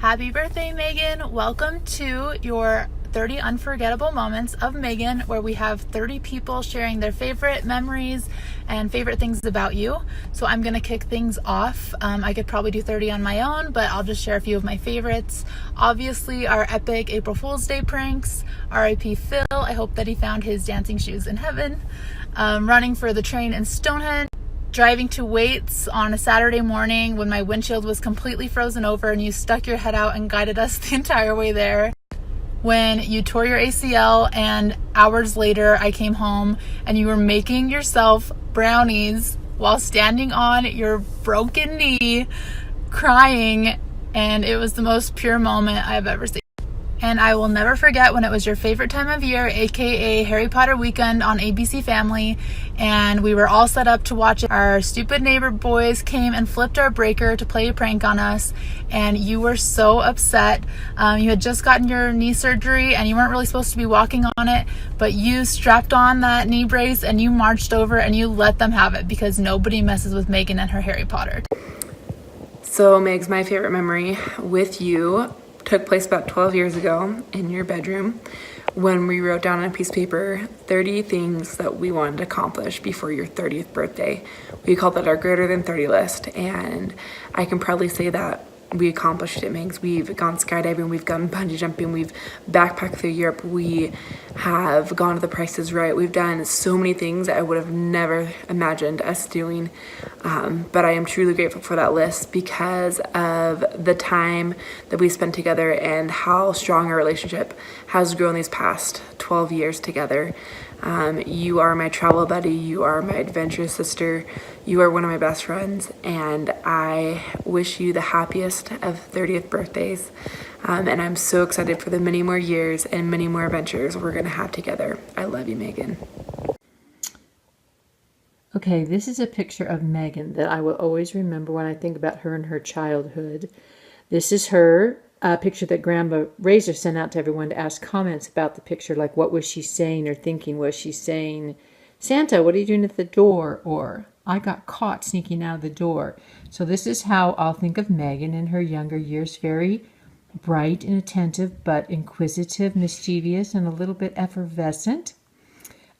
Happy birthday, Megan. Welcome to your 30 Unforgettable Moments of Megan, where we have 30 people sharing their favorite memories and favorite things about you. So I'm going to kick things off. I could probably do 30 on my own, but I'll just share a few of my favorites. Obviously, our epic April Fool's Day pranks. R.I.P. Phil. I hope that he found his dancing shoes in heaven. Running for the train in Stonehenge. Driving to Waits on a Saturday morning when my windshield was completely frozen over and you stuck your head out and guided us the entire way there. When you tore your ACL and hours later I came home and you were making yourself brownies while standing on your broken knee crying, and it was the most pure moment I've ever seen. And I will never forget when it was your favorite time of year, aka Harry Potter weekend on ABC Family, and we were all set up to watch it. Our stupid neighbor boys came and flipped our breaker to play a prank on us, and you were so upset. You had just gotten your knee surgery and you weren't really supposed to be walking on it, but you strapped on that knee brace and you marched over and you let them have it because nobody messes with Megan and her Harry Potter. So Megs, my favorite memory with you took place about 12 years ago in your bedroom when we wrote down on a piece of paper 30 things that we wanted to accomplish before your 30th birthday. We called that our greater than 30 list, and I can proudly say that we accomplished it, Megs. We've gone skydiving, we've gone bungee jumping, we've backpacked through Europe, we have gone to the Price is Right. We've done so many things that I would have never imagined us doing, but I am truly grateful for that list because of the time that we spent together and how strong our relationship has grown these past 12 years together. You are my travel buddy, you are my adventurous sister, you are one of my best friends, and I wish you the happiest of 30th birthdays. And I'm so excited for the many more years and many more adventures we're gonna have together. I love you, Megan. Okay, this is a picture of Megan that I will always remember when I think about her and her childhood. This is her picture that Grandma Razor sent out to everyone to ask comments about the picture, like what was she saying or thinking? Was she saying, Santa, what are you doing at the door? Or I got caught sneaking out of the door. So this is how I'll think of Megan in her younger years. Very bright and attentive, but inquisitive, mischievous, and a little bit effervescent.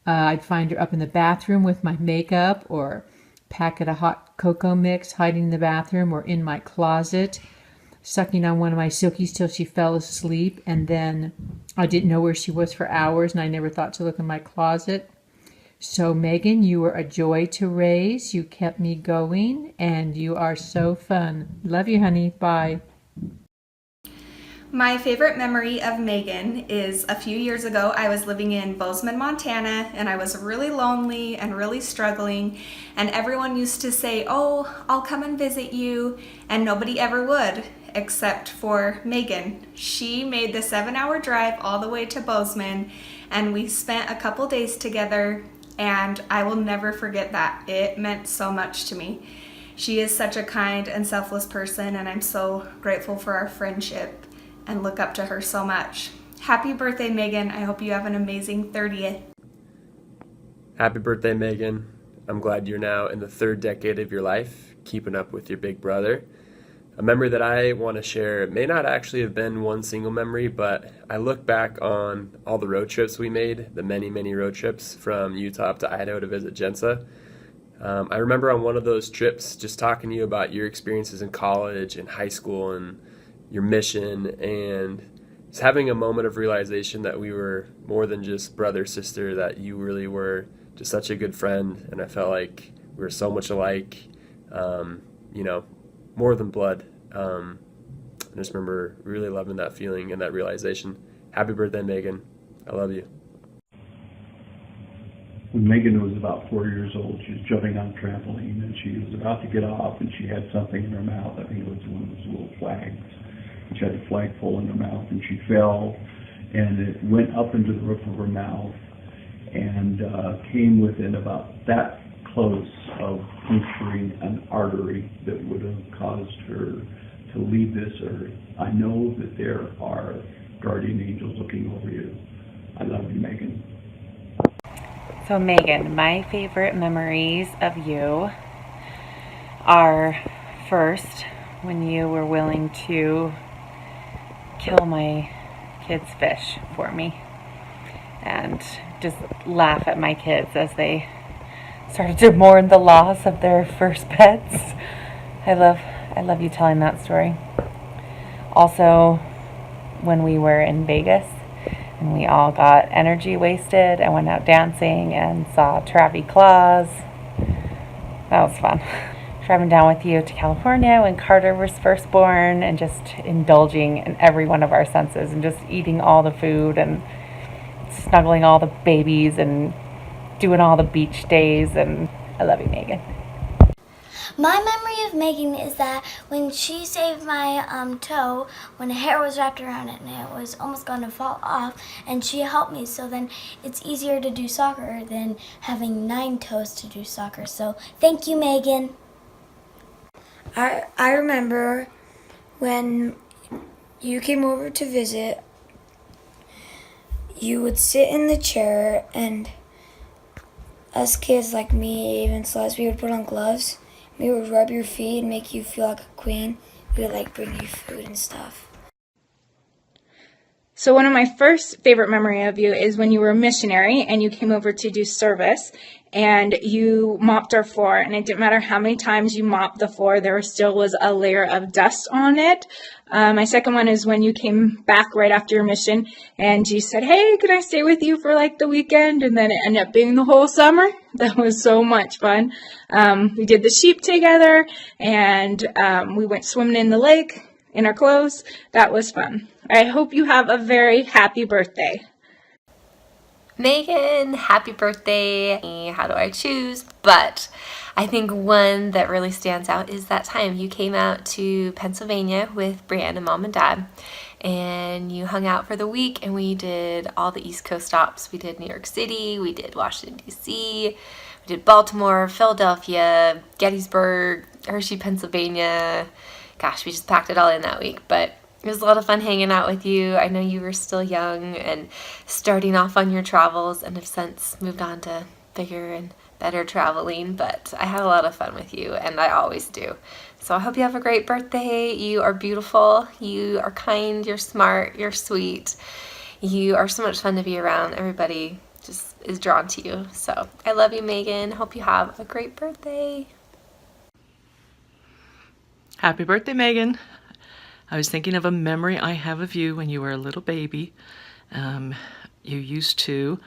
I'd find her up in the bathroom with my makeup, or packet of hot cocoa mix hiding in the bathroom, or in my closet sucking on one of my silkies till she fell asleep, and then I didn't know where she was for hours, and I never thought to look in my closet. So Megan, you were a joy to raise. You kept me going, and you are so fun. Love you, honey. Bye. My favorite memory of Megan is a few years ago. I was living in Bozeman, Montana, and I was really lonely and really struggling, and everyone used to say, oh, I'll come and visit you, and nobody ever would except for Megan. She made the 7-hour drive all the way to Bozeman, and we spent a couple days together, and I will never forget that. It meant so much to me. She is such a kind and selfless person, and I'm so grateful for our friendship and look up to her so much. Happy birthday, Megan. I hope you have an amazing 30th. Happy birthday, Megan. I'm glad you're now in the 3rd decade of your life, keeping up with your big brother. A memory that I want to share may not actually have been one single memory, but I look back on all the road trips we made, the many, many road trips from Utah up to Idaho to visit Jensa. I remember on one of those trips just talking to you about your experiences in college and high school and your mission, and just having a moment of realization that we were more than just brother, sister, that you really were just such a good friend, and I felt like we were so much alike, more than blood. I just remember really loving that feeling and that realization. Happy birthday, Megan. I love you. When Megan was about 4 years old, she was jumping on a trampoline, and she was about to get off, and she had something in her mouth. I think it was one of those little flags. She had a flagpole in her mouth, and she fell, and it went up into the roof of her mouth and came within about that close of puncturing an artery that would have caused her to leave this earth. I know that there are guardian angels looking over you. I love you, Megan. So Megan, my favorite memories of you are first when you were willing to kill my kids' fish for me and just laugh at my kids as they started to mourn the loss of their first pets. I love you telling that story. Also, when we were in Vegas and we all got energy wasted and went out dancing and saw Travis Claus. That was fun. Driving down with you to California when Carter was first born and just indulging in every one of our senses and just eating all the food and snuggling all the babies and doing all the beach days. And I love you, Megan. My memory of Megan is that when she saved my toe, when the hair was wrapped around it and it was almost going to fall off, and she helped me, so then it's easier to do soccer than having 9 toes to do soccer. So thank you, Megan. I remember when you came over to visit, you would sit in the chair, and us kids like me, even Celeste, we would put on gloves. We would rub your feet and make you feel like a queen. We would like bring you food and stuff. So one of my first favorite memory of you is when you were a missionary and you came over to do service and you mopped our floor, and it didn't matter how many times you mopped the floor, there still was a layer of dust on it. My second one is when you came back right after your mission and you said, hey, can I stay with you for like the weekend? And then it ended up being the whole summer. That was so much fun. We did the sheep together, and we went swimming in the lake in our clothes. That was fun. I hope you have a very happy birthday. Megan, happy birthday. How do I choose? But I think one that really stands out is that time you came out to Pennsylvania with Brianne and Mom and Dad, and you hung out for the week, and we did all the East Coast stops. We did New York City, we did Washington, D.C., we did Baltimore, Philadelphia, Gettysburg, Hershey, Pennsylvania. Gosh, we just packed it all in that week, but it was a lot of fun hanging out with you. I know you were still young and starting off on your travels and have since moved on to bigger and better traveling, but I had a lot of fun with you, and I always do. So I hope you have a great birthday. You are beautiful. You are kind. You're smart. You're sweet. You are so much fun to be around. Everybody just is drawn to you. So I love you, Megan. Hope you have a great birthday. Happy birthday, Megan. I was thinking of a memory I have of you when you were a little baby. You used to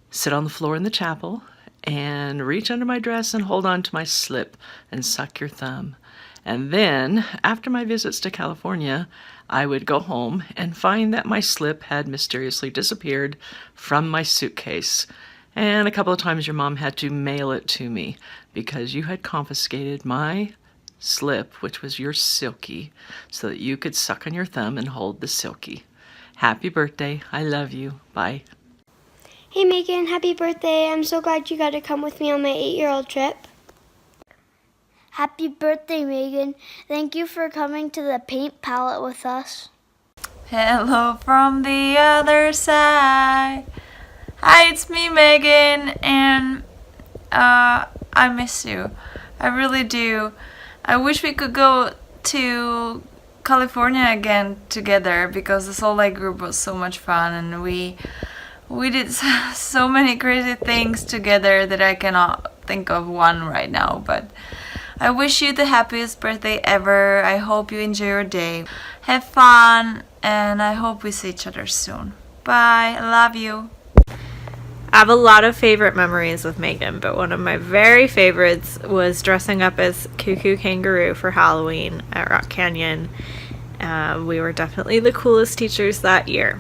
sit on the floor in the chapel and reach under my dress and hold on to my slip and suck your thumb. And then, after my visits to California, I would go home and find that my slip had mysteriously disappeared from my suitcase. And a couple of times your mom had to mail it to me because you had confiscated my slip, which was your silky, so that you could suck on your thumb and hold the silky. Happy birthday. I love you. Bye. Hey Megan, happy birthday. I'm so glad you got to come with me on my 8-year-old trip. Happy birthday, Megan. Thank you for coming to the paint palette with us. Hello from the other side. Hi, it's me, Megan, and I miss you. I really do. I wish we could go to California again together because the Salt Lake group was so much fun, and we did so many crazy things together that I cannot think of one right now. But I wish you the happiest birthday ever. I hope you enjoy your day. Have fun, and I hope we see each other soon. Bye. I love you. I have a lot of favorite memories with Megan, but one of my very favorites was dressing up as Cuckoo Kangaroo for Halloween at Rock Canyon. We were definitely the coolest teachers that year.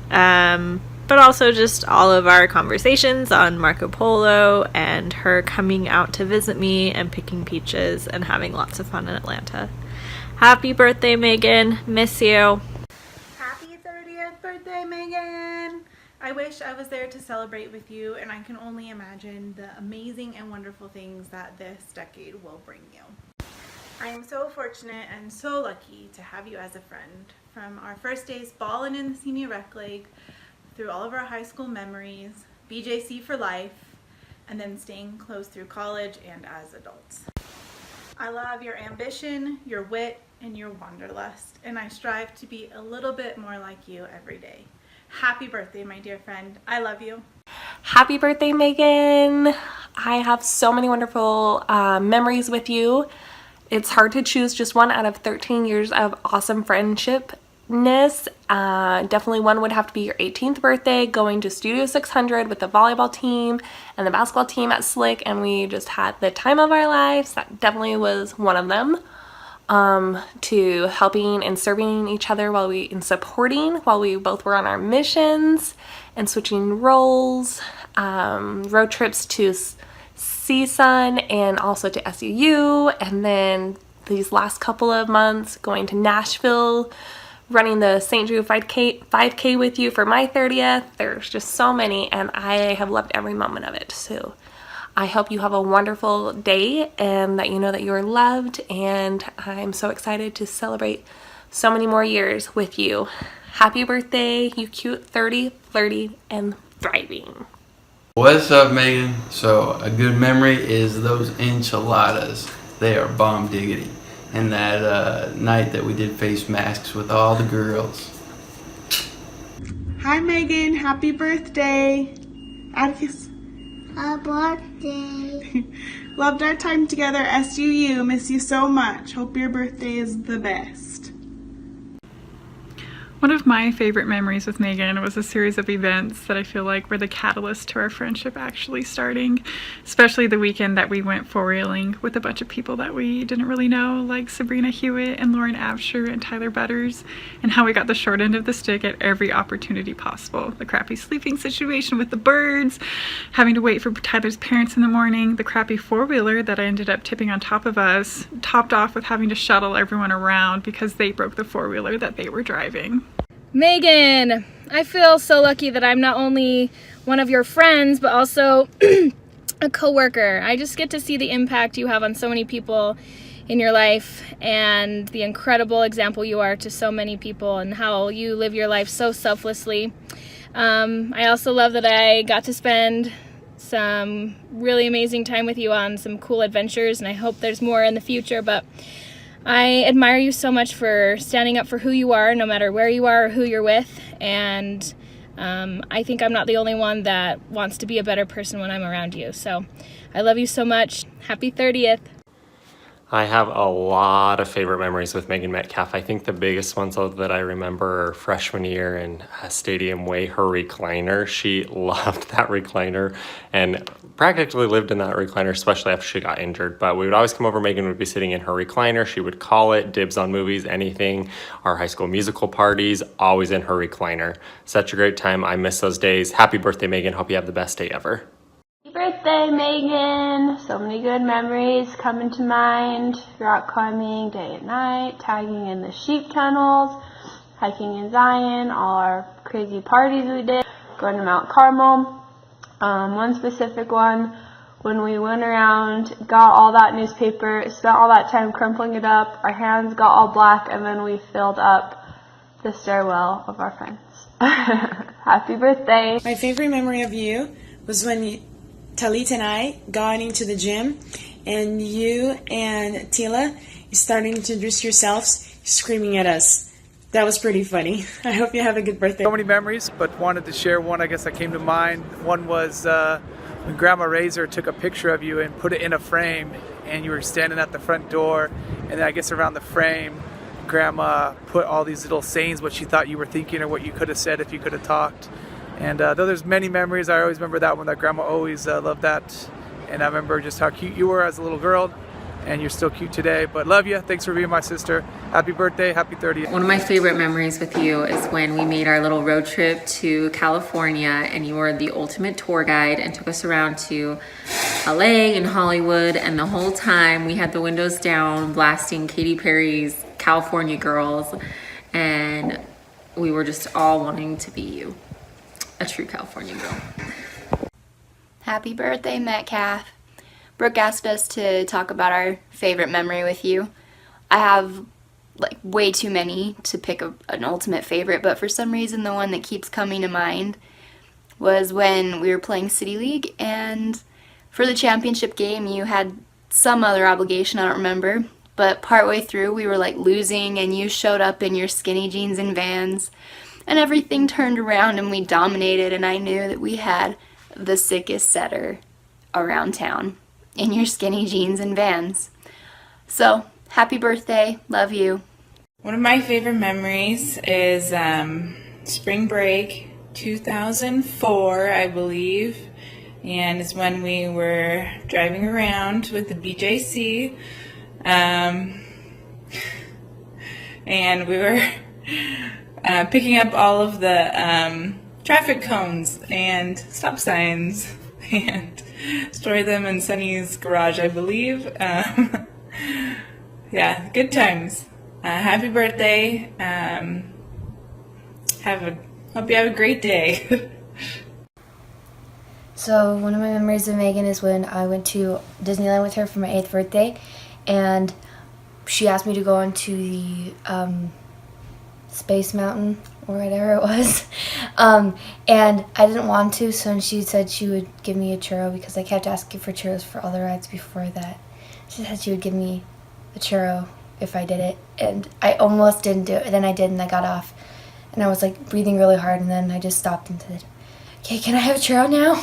But also just all of our conversations on Marco Polo and her coming out to visit me and picking peaches and having lots of fun in Atlanta. Happy birthday, Megan. Miss you. Happy 30th birthday, Megan. I wish I was there to celebrate with you, and I can only imagine the amazing and wonderful things that this decade will bring you. I am so fortunate and so lucky to have you as a friend. From our first days balling in the Senior Rec League, through all of our high school memories, BJC for life, and then staying close through college and as adults. I love your ambition, your wit, and your wanderlust, and I strive to be a little bit more like you every day. Happy birthday, my dear friend. I love you. Happy birthday, Megan. I have so many wonderful memories with you. It's hard to choose just one out of 13 years of awesome friendshipness. Definitely one would have to be your 18th birthday, going to Studio 600 with the volleyball team and the basketball team at Slick, and we just had the time of our lives. That definitely was one of them. To helping and serving each other and supporting while we both were on our missions and switching roles, road trips to CSUN and also to SUU, and then these last couple of months going to Nashville, running the St. Jude 5K with you for my 30th. There's just so many, and I have loved every moment of it. So I hope you have a wonderful day and that you know that you are loved, and I'm so excited to celebrate so many more years with you. Happy birthday, you cute 30, flirty, and thriving. What's up, Megan? So a good memory is those enchiladas. They are bomb diggity. And that night that we did face masks with all the girls. Hi, Megan. Happy birthday. Adios. Happy birthday. Loved our time together, SUU. Miss you so much. Hope your birthday is the best. One of my favorite memories with Megan was a series of events that I feel like were the catalyst to our friendship actually starting, especially the weekend that we went four-wheeling with a bunch of people that we didn't really know, like Sabrina Hewitt and Lauren Absher and Tyler Butters, and how we got the short end of the stick at every opportunity possible. The crappy sleeping situation with the birds, having to wait for Tyler's parents in the morning, the crappy four-wheeler that I ended up tipping on top of us, topped off with having to shuttle everyone around because they broke the four-wheeler that they were driving. Megan, I feel so lucky that I'm not only one of your friends, but also a coworker. I just get to see the impact you have on so many people in your life and the incredible example you are to so many people and how you live your life so selflessly. I also love that I got to spend some really amazing time with you on some cool adventures, and I hope there's more in the future, but I admire you so much for standing up for who you are, no matter where you are or who you're with, and I think I'm not the only one that wants to be a better person when I'm around you. So I love you so much. Happy 30th. I have a lot of favorite memories with Megan Metcalf. I think the biggest ones that I remember are freshman year in Stadium Way, her recliner. She loved that recliner and practically lived in that recliner, especially after she got injured. But we would always come over, Megan would be sitting in her recliner. She would call it, dibs on movies, anything. Our High School Musical parties, always in her recliner. Such a great time. I miss those days. Happy birthday, Megan. Hope you have the best day ever. Happy birthday, Megan. So many good memories coming to mind. Rock climbing day and night, tagging in the sheep tunnels, hiking in Zion, all our crazy parties we did, going to Mount Carmel. One specific one, when we went around, got all that newspaper, spent all that time crumpling it up, our hands got all black, and then we filled up the stairwell of our friends. Happy birthday. My favorite memory of you was when Talit and I got into the gym, and you and Tila started to introduce yourselves, screaming at us. That was pretty funny. I hope you have a good birthday. So many memories, but wanted to share one, I guess, that came to mind. One was when Grandma Razor took a picture of you and put it in a frame, and you were standing at the front door, and then I guess around the frame, Grandma put all these little sayings, what she thought you were thinking or what you could have said if you could have talked. And though there's many memories, I always remember that one, that Grandma always loved that. And I remember just how cute you were as a little girl, and you're still cute today. But love you. Thanks for being my sister. Happy birthday. Happy 30th. One of my favorite memories with you is when we made our little road trip to California, and you were the ultimate tour guide and took us around to LA and Hollywood, and the whole time we had the windows down blasting Katy Perry's California Girls, and we were just all wanting to be you. A true California girl. Happy birthday, Metcalf. Brooke asked us to talk about our favorite memory with you. I have like way too many to pick an ultimate favorite, but for some reason the one that keeps coming to mind was when we were playing City League, and for the championship game you had some other obligation, I don't remember. But partway through, we were like losing, and you showed up in your skinny jeans and Vans, and everything turned around and we dominated, and I knew that we had the sickest setter around town in your skinny jeans and Vans. So, happy birthday. Love you. One of my favorite memories is spring break 2004, I believe. And it's when we were driving around with the BJC. And we were picking up all of the traffic cones and stop signs and storing them in Sunny's garage, I believe. Yeah, good times. Happy birthday. Hope you have a great day. So one of my memories of Megan is when I went to Disneyland with her for my 8th birthday, and she asked me to go onto the Space Mountain or whatever it was, and I didn't want to, so she said she would give me a churro because I kept asking for churros for all the rides before that. She said she would give me a churro if I did it, and I almost didn't do it, and then I did, and I got off, and I was like breathing really hard, and then I just stopped and said, "Okay, can I have a churro now?"